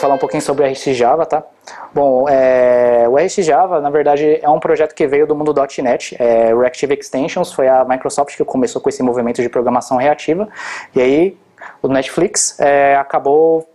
falar um pouquinho sobre o RxJava, tá? Bom, o RxJava, na verdade, é um projeto que veio do mundo .NET. O Reactive Extensions foi a Microsoft que começou com esse movimento de programação reativa. E aí, o Netflix acabou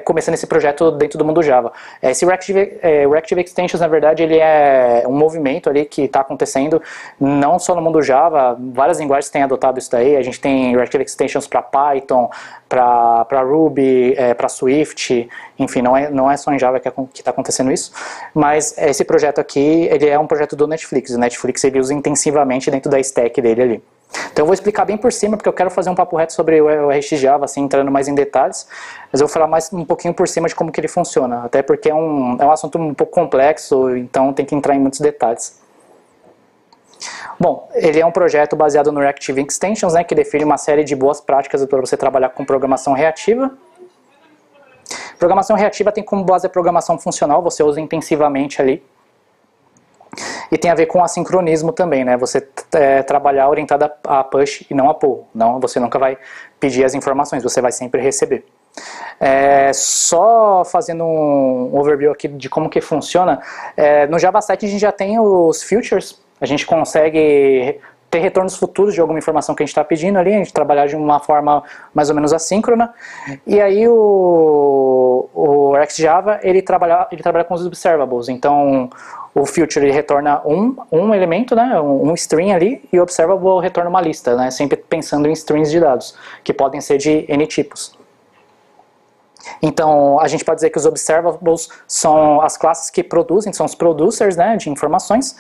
começando esse projeto dentro do mundo Java. Esse Reactive Extensions, na verdade, ele é um movimento ali que está acontecendo não só no mundo Java, várias linguagens têm adotado isso daí. A gente tem Reactive Extensions para Python, para Ruby, para Swift, enfim, não é só em Java que está acontecendo isso, mas esse projeto aqui, ele é um projeto do Netflix. O Netflix ele usa intensivamente dentro da stack dele ali. Então eu vou explicar bem por cima, porque eu quero fazer um papo reto sobre o RxJava, assim, entrando mais em detalhes, mas eu vou falar mais um pouquinho por cima de como que ele funciona, até porque é um assunto um pouco complexo, então tem que entrar em muitos detalhes. Bom, ele é um projeto baseado no Reactive Extensions, né, que define uma série de boas práticas para você trabalhar com programação reativa. Programação reativa tem como base a programação funcional, você usa intensivamente ali. E tem a ver com assincronismo também, né? Você trabalhar orientado a push e não a pull. Não, você nunca vai pedir as informações, você vai sempre receber. Só fazendo um overview aqui de como que funciona, no Java 7 a gente já tem os futures, a gente consegue ter retornos futuros de alguma informação que a gente está pedindo ali, a gente trabalhar de uma forma mais ou menos assíncrona. E aí o RxJava ele trabalha com os observables, então o future ele retorna um elemento, né, um string ali, e o observable retorna uma lista, né, sempre pensando em strings de dados, que podem ser de N tipos. Então, a gente pode dizer que os observables são as classes que produzem, são os producers, né, de informações,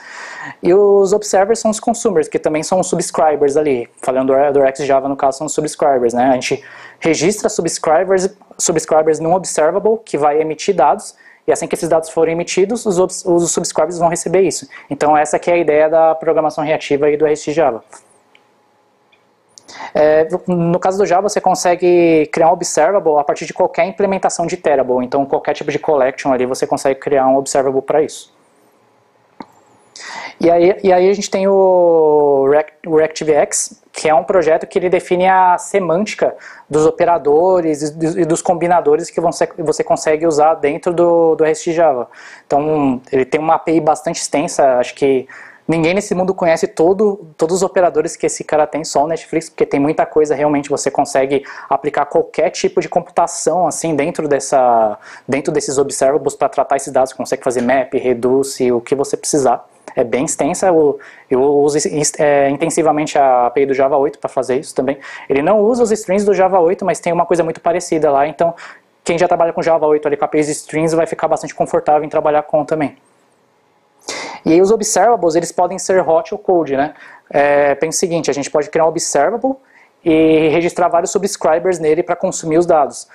e os observers são os consumers, que também são os subscribers ali. Falando do RxJava, no caso, são os subscribers, né? A gente registra subscribers num observable que vai emitir dados, e assim que esses dados forem emitidos, os subscribers vão receber isso. Então, essa que é a ideia da programação reativa e do RxJava. No caso do Java, você consegue criar um observable a partir de qualquer implementação de Terable. Então, qualquer tipo de collection ali, você consegue criar um observable para isso. E aí a gente tem o ReactiveX, que é um projeto que ele define a semântica dos operadores e dos combinadores que você consegue usar dentro do RxJava. Então, ele tem uma API bastante extensa, acho que ninguém nesse mundo conhece todos os operadores que esse cara tem, só o Netflix, porque tem muita coisa, realmente você consegue aplicar qualquer tipo de computação assim dentro desses observables para tratar esses dados, você consegue fazer map, reduce, o que você precisar. É bem extensa, eu uso intensivamente a API do Java 8 para fazer isso também. Ele não usa os strings do Java 8, mas tem uma coisa muito parecida lá, então quem já trabalha com Java 8 ali com APIs de strings vai ficar bastante confortável em trabalhar com também. E aí os observables, eles podem ser hot ou cold, né? Pensa o seguinte, a gente pode criar um observable e registrar vários subscribers nele para consumir os dados.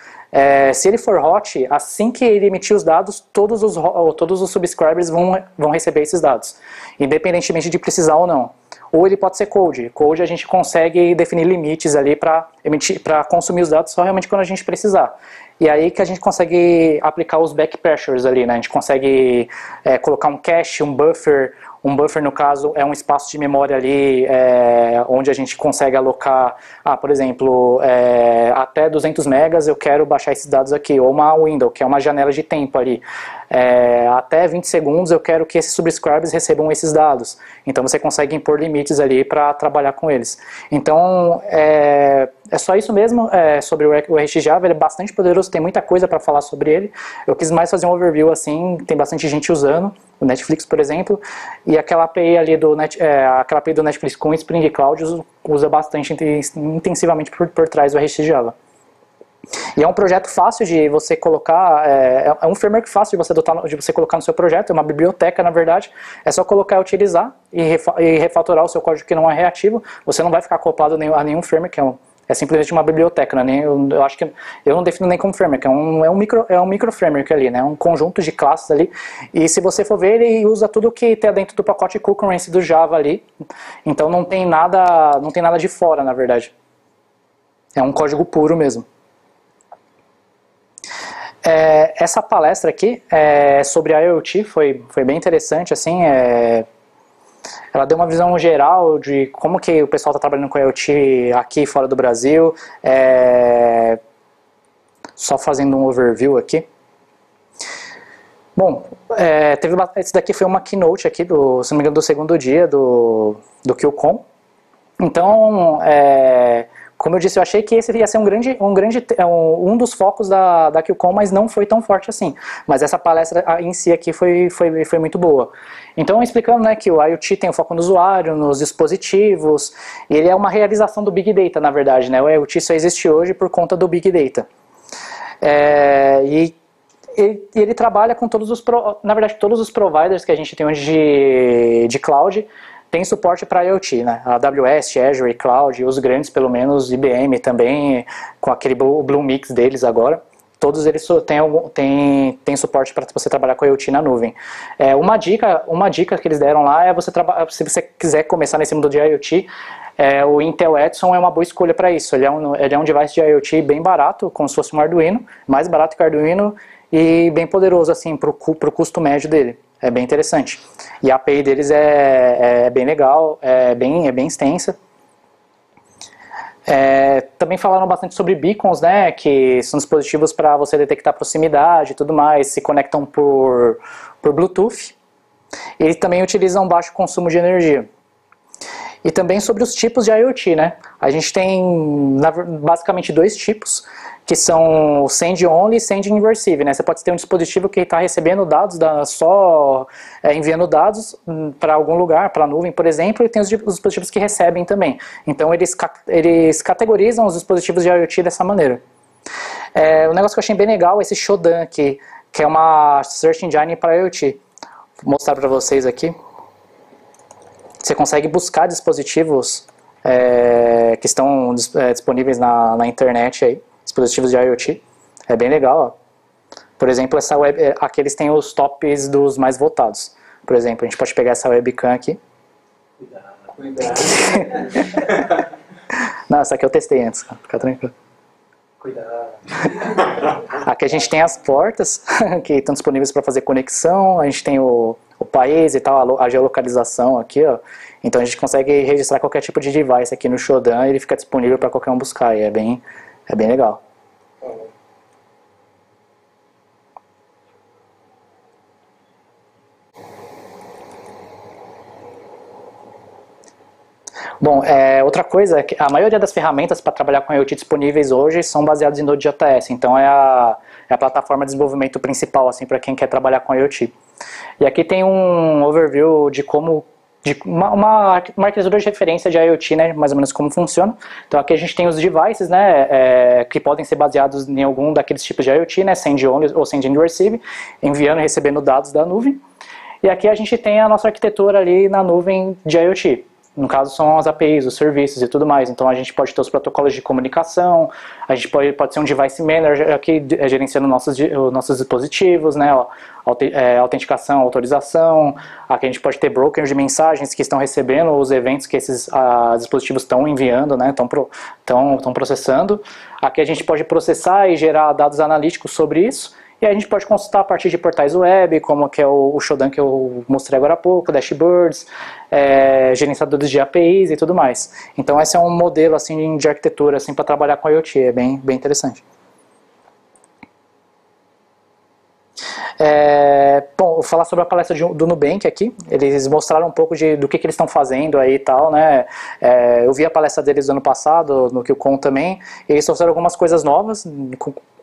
Se ele for hot, assim que ele emitir os dados, todos os subscribers vão receber esses dados, independentemente de precisar ou não. Ou ele pode ser cold. Cold a gente consegue definir limites ali para consumir os dados só realmente quando a gente precisar. E aí que a gente consegue aplicar os back pressures ali, né? A gente consegue colocar um cache, um buffer no caso é um espaço de memória ali onde a gente consegue alocar, por exemplo, até 200 megas eu quero baixar esses dados aqui, ou uma window, que é uma janela de tempo ali. Até 20 segundos eu quero que esses subscribers recebam esses dados. Então você consegue impor limites ali para trabalhar com eles. Então é só isso mesmo sobre o RxJava, ele é bastante poderoso, tem muita coisa para falar sobre ele. Eu quis mais fazer um overview assim, tem bastante gente usando, o Netflix, por exemplo, e aquela API ali aquela API do Netflix com o Spring Cloud usa bastante intensivamente por trás do RxJava. E é um projeto fácil de você colocar, é um framework fácil de você adotar, de você colocar no seu projeto, é uma biblioteca na verdade, é só colocar e utilizar e refatorar o seu código que não é reativo, você não vai ficar acoplado a nenhum framework, é simplesmente uma biblioteca, né? Eu acho que eu não defino nem como framework, é um micro framework ali, né? Um conjunto de classes ali, e se você for ver, ele usa tudo que tem dentro do pacote concurrency do Java ali, então não tem nada de fora na verdade, é um código puro mesmo. Essa palestra aqui sobre a IoT foi bem interessante, assim, ela deu uma visão geral de como que o pessoal está trabalhando com a IoT aqui fora do Brasil, só fazendo um overview aqui. Bom, esse daqui foi uma keynote aqui, se não me engano, do segundo dia do QCon. Então, como eu disse, eu achei que esse ia ser um dos focos da QCon, mas não foi tão forte assim. Mas essa palestra em si aqui foi muito boa. Então, explicando, né, que o IoT tem o foco no usuário, nos dispositivos, e ele é uma realização do Big Data, na verdade, né? O IoT só existe hoje por conta do Big Data. E ele trabalha com todos os providers que a gente tem hoje de cloud, tem suporte para IoT, né? A AWS, Azure, Cloud, os grandes pelo menos, IBM também, com aquele Blue Mix deles agora, todos eles têm suporte para você trabalhar com IoT na nuvem. Uma dica que eles deram lá é se você quiser começar nesse mundo de IoT, o Intel Edson é uma boa escolha para isso. Ele é um device de IoT bem barato, como se fosse um Arduino, mais barato que o Arduino e bem poderoso assim para o custo médio dele. É bem interessante. E a API deles é bem legal, é bem extensa. Também falaram bastante sobre beacons, né, que são dispositivos para você detectar proximidade e tudo mais, se conectam por Bluetooth. Eles também utilizam baixo consumo de energia. E também sobre os tipos de IoT, né? A gente tem basicamente dois tipos, que são o Send Only e Send Inversive, né? Você pode ter um dispositivo que está recebendo dados, enviando dados para algum lugar, para a nuvem, por exemplo, e tem os dispositivos que recebem também. Então eles categorizam os dispositivos de IoT dessa maneira. Um negócio que eu achei bem legal é esse Shodan aqui, que é uma Search Engine para IoT. Vou mostrar para vocês aqui. Você consegue buscar dispositivos que estão disponíveis na internet aí, dispositivos de IoT. É bem legal, ó. Por exemplo, aqui eles têm os tops dos mais votados. Por exemplo, a gente pode pegar essa webcam aqui. Cuidado. Não, essa aqui eu testei antes, fica tranquilo. Cuidado. Aqui a gente tem as portas que estão disponíveis para fazer conexão, a gente tem o país e tal, a geolocalização aqui, ó. Então a gente consegue registrar qualquer tipo de device aqui no Shodan e ele fica disponível para qualquer um buscar, e é bem legal. Bom, outra coisa é que a maioria das ferramentas para trabalhar com IoT disponíveis hoje são baseadas em Node.js, então é a plataforma de desenvolvimento principal assim, para quem quer trabalhar com IoT. E aqui tem um overview de como uma arquitetura de referência de IoT, né, mais ou menos como funciona. Então aqui a gente tem os devices, né, que podem ser baseados em algum daqueles tipos de IoT, né, Send Only ou Send and Receive, enviando e recebendo dados da nuvem. E aqui a gente tem a nossa arquitetura ali na nuvem de IoT. No caso são as APIs, os serviços e tudo mais. Então a gente pode ter os protocolos de comunicação, a gente pode ser um device manager aqui gerenciando nossos dispositivos, né, autenticação, autorização. Aqui a gente pode ter brokers de mensagens que estão recebendo os eventos que esses dispositivos estão enviando, né, estão processando. Aqui a gente pode processar e gerar dados analíticos sobre isso. E aí a gente pode consultar a partir de portais web, como que é o Shodan que eu mostrei agora há pouco, dashboards, gerenciadores de APIs e tudo mais. Então esse é um modelo assim, de arquitetura assim, para trabalhar com IoT, é bem interessante. Bom, vou falar sobre a palestra do Nubank aqui. Eles mostraram um pouco do que eles estão fazendo aí e tal, né? Eu vi a palestra deles do ano passado, no QCon também, e eles trouxeram algumas coisas novas,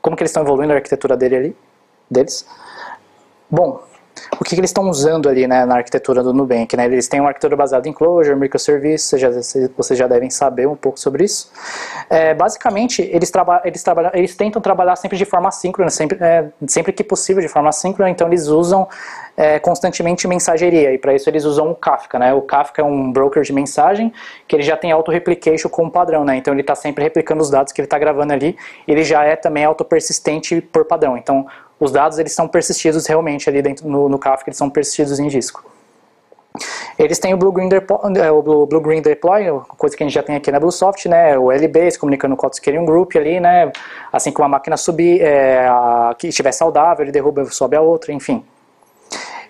como que eles estão evoluindo a arquitetura deles. Bom, o que eles estão usando ali, né, na arquitetura do Nubank, né? Eles têm uma arquitetura baseada em Clojure, microservices, vocês já devem saber um pouco sobre isso. Basicamente, eles tentam trabalhar sempre de forma assíncrona, sempre que possível de forma assíncrona, então eles usam constantemente mensageria, e para isso eles usam o Kafka, né? O Kafka é um broker de mensagem que ele já tem auto-replication como padrão, né? Então ele está sempre replicando os dados que ele está gravando ali, ele já é também auto-persistente por padrão, então os dados eles são persistidos realmente ali dentro no Kafka, eles são persistidos em disco. Eles têm o Blue-Green Deploy, coisa que a gente já tem aqui na BlueSoft, né? O LB, se comunicando com o Autoscaling Group ali, né? Assim que uma máquina subir, que estiver saudável, ele derruba, sobe a outra, enfim.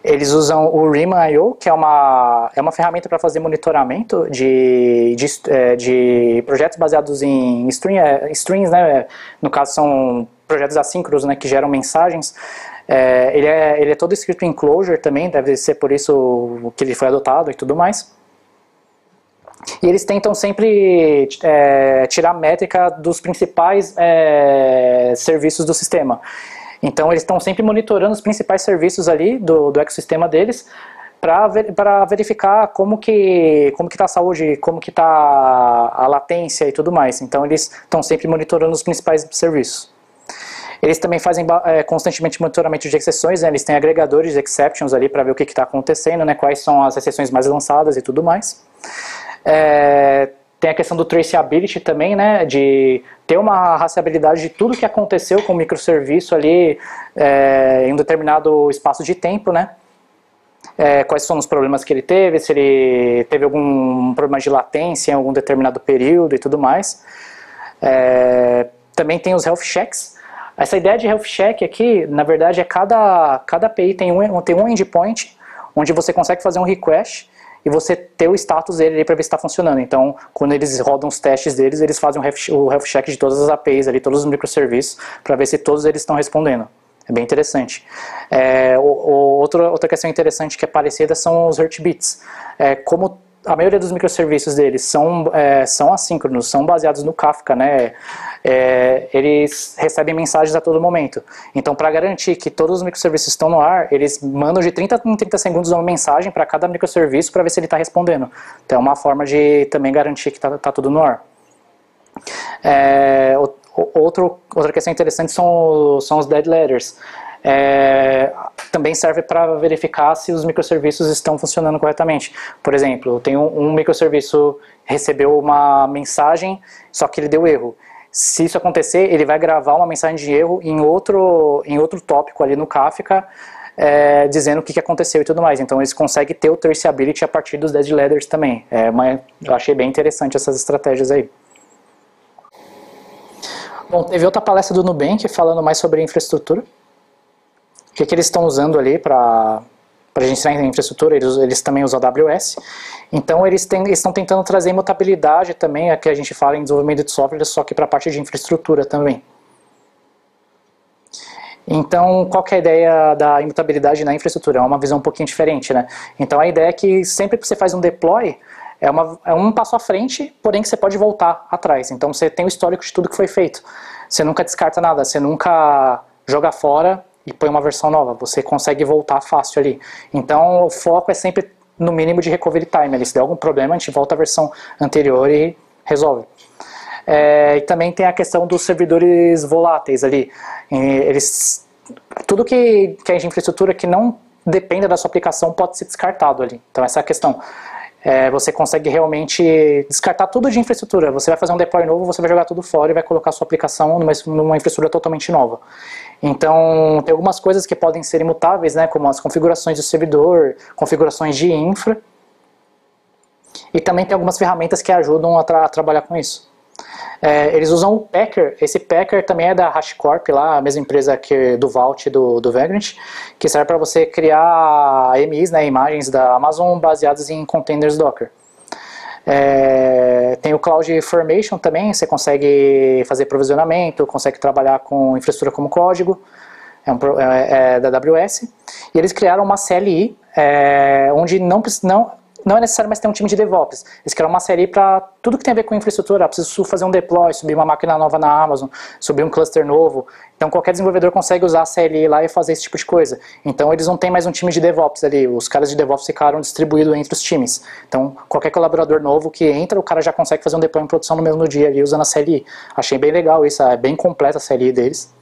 Eles usam o Rima.io, que é uma ferramenta para fazer monitoramento de projetos baseados em strings, né? No caso são projetos assíncronos, né, que geram mensagens. Ele é todo escrito em Clojure também, deve ser por isso que ele foi adotado e tudo mais. E eles tentam sempre tirar a métrica dos principais serviços do sistema. Então eles estão sempre monitorando os principais serviços ali do ecossistema deles para verificar como que está a saúde, como que está a latência e tudo mais. Então eles estão sempre monitorando os principais serviços. Eles também fazem constantemente monitoramento de exceções, né? Eles têm agregadores de exceptions ali para ver o que está acontecendo, né? Quais são as exceções mais lançadas e tudo mais. Tem a questão do traceability também, né, de ter uma rastreabilidade de tudo que aconteceu com o microserviço ali em um determinado espaço de tempo, né, quais são os problemas que ele teve, se ele teve algum problema de latência em algum determinado período e tudo mais. Também tem os health checks. Essa ideia de health check aqui, na verdade, cada API tem um endpoint onde você consegue fazer um request e você ter o status dele ali para ver se está funcionando. Então, quando eles rodam os testes deles, eles fazem o health check de todas as APIs ali, todos os microserviços, para ver se todos eles estão respondendo. É bem interessante. Outra questão interessante que é parecida são os heartbeats. Como a maioria dos microserviços deles são assíncronos, são baseados no Kafka, né? Eles recebem mensagens a todo momento. Então, para garantir que todos os microserviços estão no ar, eles mandam de 30 em 30 segundos uma mensagem para cada microserviço para ver se ele está respondendo. Então, é uma forma de também garantir que está tudo no ar. Outra questão interessante são os dead letters. Também serve para verificar se os microserviços estão funcionando corretamente. Por exemplo, tem um microserviço recebeu uma mensagem, só que ele deu erro. Se isso acontecer, ele vai gravar uma mensagem de erro em outro tópico ali no Kafka, dizendo o que aconteceu e tudo mais. Então eles conseguem ter o traceability a partir dos dead letters também. Eu achei bem interessante essas estratégias aí. Bom, teve outra palestra do Nubank falando mais sobre infraestrutura. O que eles estão usando ali para a gente entrar em infraestrutura, eles também usam a AWS. Então eles estão tentando trazer imutabilidade também, a que a gente fala em desenvolvimento de software, só que para a parte de infraestrutura também. Então, qual que é a ideia da imutabilidade na infraestrutura? É uma visão um pouquinho diferente, né? Então a ideia é que sempre que você faz um deploy, é um passo à frente, porém que você pode voltar atrás. Então você tem o histórico de tudo que foi feito. Você nunca descarta nada, você nunca joga fora e põe uma versão nova, você consegue voltar fácil ali. Então o foco é sempre no mínimo de recovery time, ali. Se der algum problema a gente volta à versão anterior e resolve. E também tem a questão dos servidores voláteis ali. Tudo que é de infraestrutura que não dependa da sua aplicação pode ser descartado ali. Então essa é a questão. Você consegue realmente descartar tudo de infraestrutura. Você vai fazer um deploy novo, você vai jogar tudo fora e vai colocar sua aplicação numa infraestrutura totalmente nova. Então, tem algumas coisas que podem ser imutáveis, né, como as configurações do servidor, configurações de infra. E também tem algumas ferramentas que ajudam a trabalhar com isso. Eles usam o Packer. Esse Packer também é da HashiCorp, lá, a mesma empresa do Vault e do Vagrant, que serve para você criar AMIs, né, imagens da Amazon baseadas em containers Docker. Tem o CloudFormation também, você consegue fazer provisionamento, consegue trabalhar com infraestrutura como código, é da AWS. E eles criaram uma CLI, onde não é necessário mais ter um time de DevOps. Eles criaram uma série para tudo que tem a ver com infraestrutura. Preciso fazer um deploy, subir uma máquina nova na Amazon, subir um cluster novo. Então qualquer desenvolvedor consegue usar a CLI lá e fazer esse tipo de coisa. Então eles não têm mais um time de DevOps ali. Os caras de DevOps ficaram distribuídos entre os times. Então qualquer colaborador novo que entra, o cara já consegue fazer um deploy em produção no mesmo dia ali usando a CLI. Achei bem legal isso, é bem completa a CLI deles.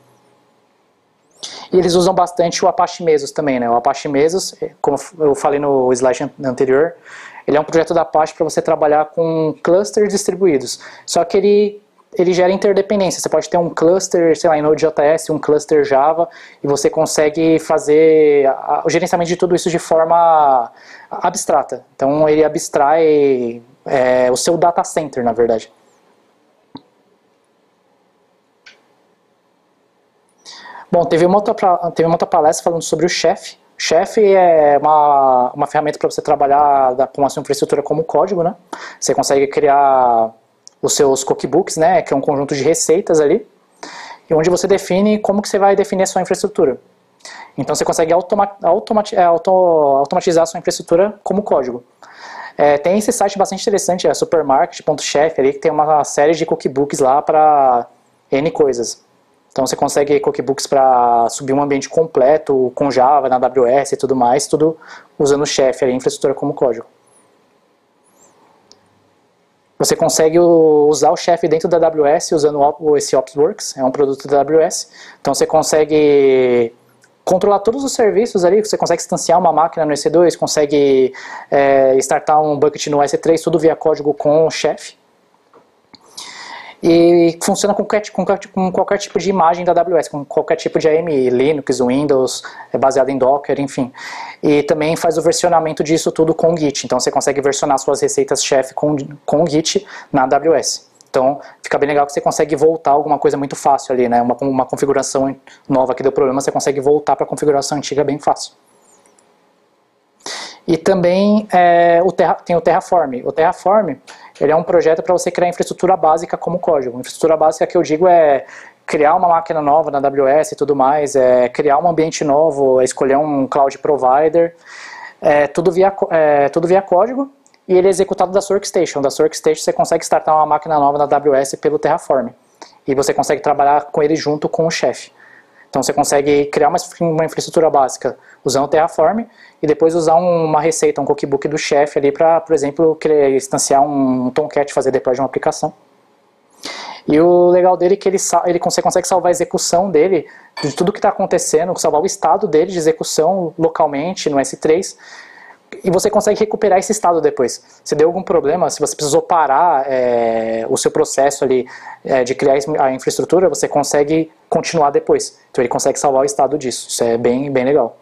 E eles usam bastante o Apache Mesos também, né? O Apache Mesos, como eu falei no slide anterior, ele é um projeto da Apache para você trabalhar com clusters distribuídos. Só que ele gera interdependência. Você pode ter um cluster, sei lá, em Node.js, um cluster Java, e você consegue fazer o gerenciamento de tudo isso de forma abstrata. Então ele abstrai o seu data center, na verdade. Bom, teve uma outra palestra falando sobre o Chef. Chef é uma ferramenta para você trabalhar com a sua infraestrutura como código, né? Você consegue criar os seus cookbooks, né? Que é um conjunto de receitas ali, e onde você define como que você vai definir a sua infraestrutura. Então você consegue automatizar a sua infraestrutura como código. Tem esse site bastante interessante, é supermarket.chef, ali, que tem uma série de cookbooks lá para N coisas. Então você consegue cookbooks para subir um ambiente completo com Java, na AWS e tudo mais, tudo usando o Chef, a infraestrutura como código. Você consegue usar o Chef dentro da AWS usando esse OpsWorks, é um produto da AWS. Então você consegue controlar todos os serviços ali, você consegue instanciar uma máquina no EC2, consegue startar um bucket no EC3, tudo via código com o Chef. E funciona com qualquer tipo de imagem da AWS, com qualquer tipo de AMI, Linux, Windows, baseado em Docker, enfim. E também faz o versionamento disso tudo com o Git. Então você consegue versionar suas receitas Chef com o Git na AWS. Então fica bem legal que você consegue voltar alguma coisa muito fácil ali, né? Uma configuração nova que deu problema, você consegue voltar para a configuração antiga bem fácil. E também tem o Terraform. O Terraform ele é um projeto para você criar infraestrutura básica como código. Infraestrutura básica que eu digo é criar uma máquina nova na AWS e tudo mais, criar um ambiente novo, escolher um cloud provider, tudo via código, e ele é executado da sua workstation. Da sua workstation você consegue startar uma máquina nova na AWS pelo Terraform. E você consegue trabalhar com ele junto com o Chef. Então você consegue criar uma infraestrutura básica usando o Terraform e depois usar uma receita, um cookbook do Chef ali para, por exemplo, instanciar um Tomcat, fazer deploy de uma aplicação. E o legal dele é que você consegue salvar a execução dele, de tudo que está acontecendo, salvar o estado dele de execução localmente no S3, e você consegue recuperar esse estado depois. Se deu algum problema, se você precisou parar o seu processo ali de criar a infraestrutura, você consegue continuar depois. Então ele consegue salvar o estado disso. Isso é bem, bem legal.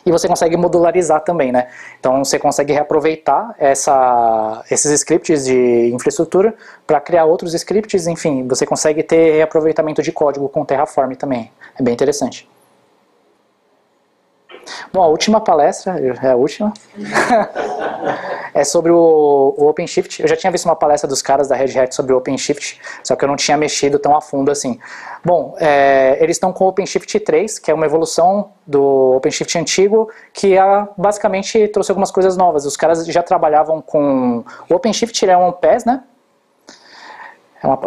E você consegue modularizar também, né? Então você consegue reaproveitar esses scripts de infraestrutura para criar outros scripts, enfim, você consegue ter reaproveitamento de código com Terraform também. É bem interessante. Bom, a última palestra, é sobre o OpenShift. Eu já tinha visto uma palestra dos caras da Red Hat sobre o OpenShift, só que eu não tinha mexido tão a fundo assim. Bom, eles estão com o OpenShift 3, que é uma evolução do OpenShift antigo, que basicamente trouxe algumas coisas novas. Os caras já trabalhavam com... O OpenShift é um PaaS, né?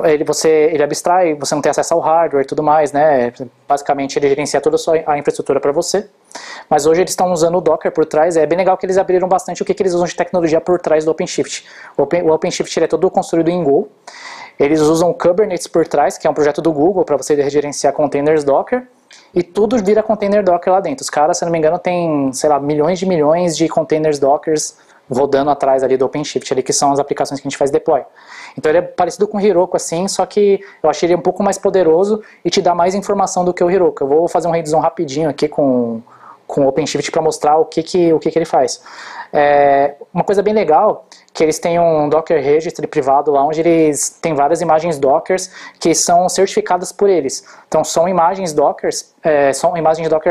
Ele abstrai, você não tem acesso ao hardware e tudo mais, né? Basicamente ele gerencia toda a infraestrutura para você. Mas hoje eles estão usando o Docker por trás. É bem legal que eles abriram bastante o que eles usam de tecnologia por trás do OpenShift. O OpenShift é todo construído em Go. Eles usam o Kubernetes por trás, que é um projeto do Google para você gerenciar containers Docker. E tudo vira container Docker lá dentro. Os caras, se não me engano, tem, sei lá, milhões de containers Dockers rodando atrás ali do OpenShift, ali, que são as aplicações que a gente faz deploy. Então ele é parecido com o Heroku, assim, só que eu achei ele um pouco mais poderoso e te dá mais informação do que o Heroku. Eu vou fazer um revisão rapidinho aqui com o OpenShift para mostrar o que ele faz. Uma coisa bem legal, que eles têm um Docker Registry privado lá, onde eles têm várias imagens Dockers que são certificadas por eles. Então são imagens Docker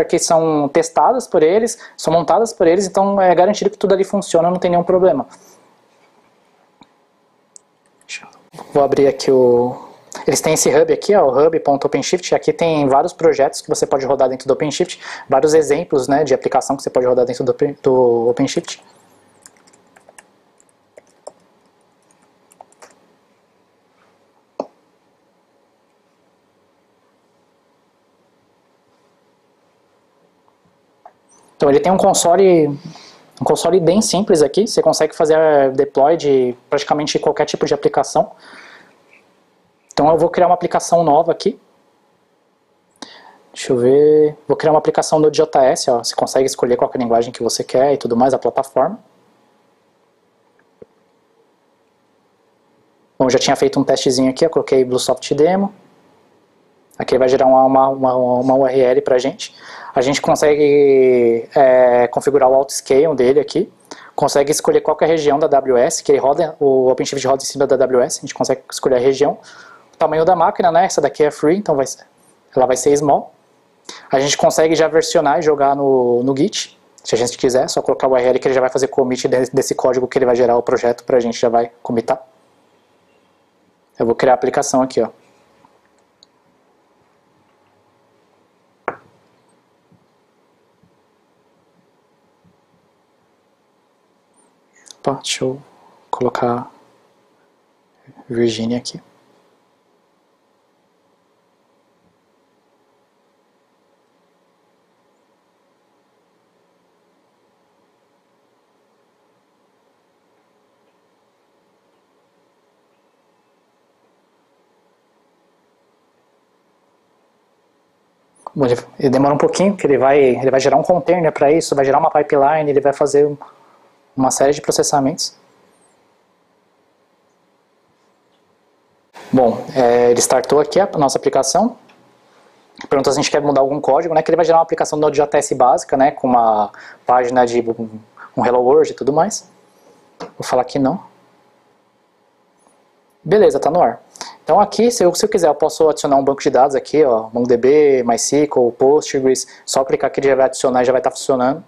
que são testadas por eles, são montadas por eles, então é garantido que tudo ali funciona, não tem nenhum problema. Vou abrir aqui Eles têm esse hub aqui, ó, o hub.openshift. Aqui tem vários projetos que você pode rodar dentro do OpenShift, vários exemplos, né, de aplicação que você pode rodar dentro do OpenShift. Então ele tem um console bem simples aqui, você consegue fazer deploy de praticamente qualquer tipo de aplicação. Então eu vou criar uma aplicação nova aqui. Deixa eu ver, vou criar uma aplicação no JS, ó. Você consegue escolher qual é a linguagem que você quer e tudo mais, a plataforma. Bom, já tinha feito um testezinho aqui, eu coloquei BlueSoft Demo. Aqui ele vai gerar uma URL pra gente. A gente consegue configurar o autoscale dele aqui. Consegue escolher qual que é a região da AWS, que ele roda, o OpenShift roda em cima da AWS. A gente consegue escolher a região. O tamanho da máquina, né? Essa daqui é free, então ela vai ser small. A gente consegue já versionar e jogar no Git. Se a gente quiser, é só colocar o URL que ele já vai fazer commit desse código que ele vai gerar o projeto pra gente, já vai commitar. Eu vou criar a aplicação aqui, ó. Opa, deixa eu colocar Virginia aqui. Bom, ele demora um pouquinho, porque ele vai gerar um container para isso, vai gerar uma pipeline, ele vai fazer uma série de processamentos. Bom, ele startou aqui a nossa aplicação. Pergunta se a gente quer mudar algum código, né? Que ele vai gerar uma aplicação Node.js básica, né? Com uma página de um Hello World e tudo mais. Vou falar que não. Beleza, tá no ar. Então aqui, se eu quiser, eu posso adicionar um banco de dados aqui, ó, MongoDB, MySQL, Postgres, só clicar aqui, ele já vai adicionar e já vai estar funcionando.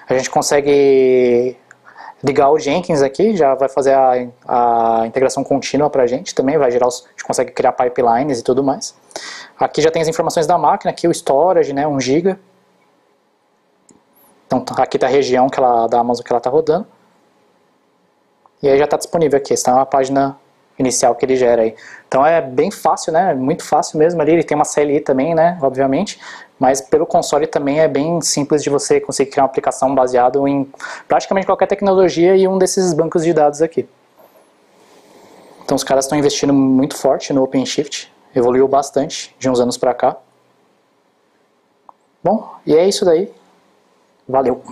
A gente consegue ligar o Jenkins aqui, já vai fazer a integração contínua pra gente também, vai gerar, a gente consegue criar pipelines e tudo mais. Aqui já tem as informações da máquina, aqui o storage, né, 1 GB. Então aqui está a região da Amazon que ela está rodando. E aí já está disponível aqui, essa é uma página inicial que ele gera aí. Então é bem fácil, né? Muito fácil mesmo ali. Ele tem uma CLI também, né? Obviamente. Mas pelo console também é bem simples de você conseguir criar uma aplicação baseada em praticamente qualquer tecnologia e um desses bancos de dados aqui. Então os caras estão investindo muito forte no OpenShift. Evoluiu bastante de uns anos pra cá. Bom, e é isso daí. Valeu!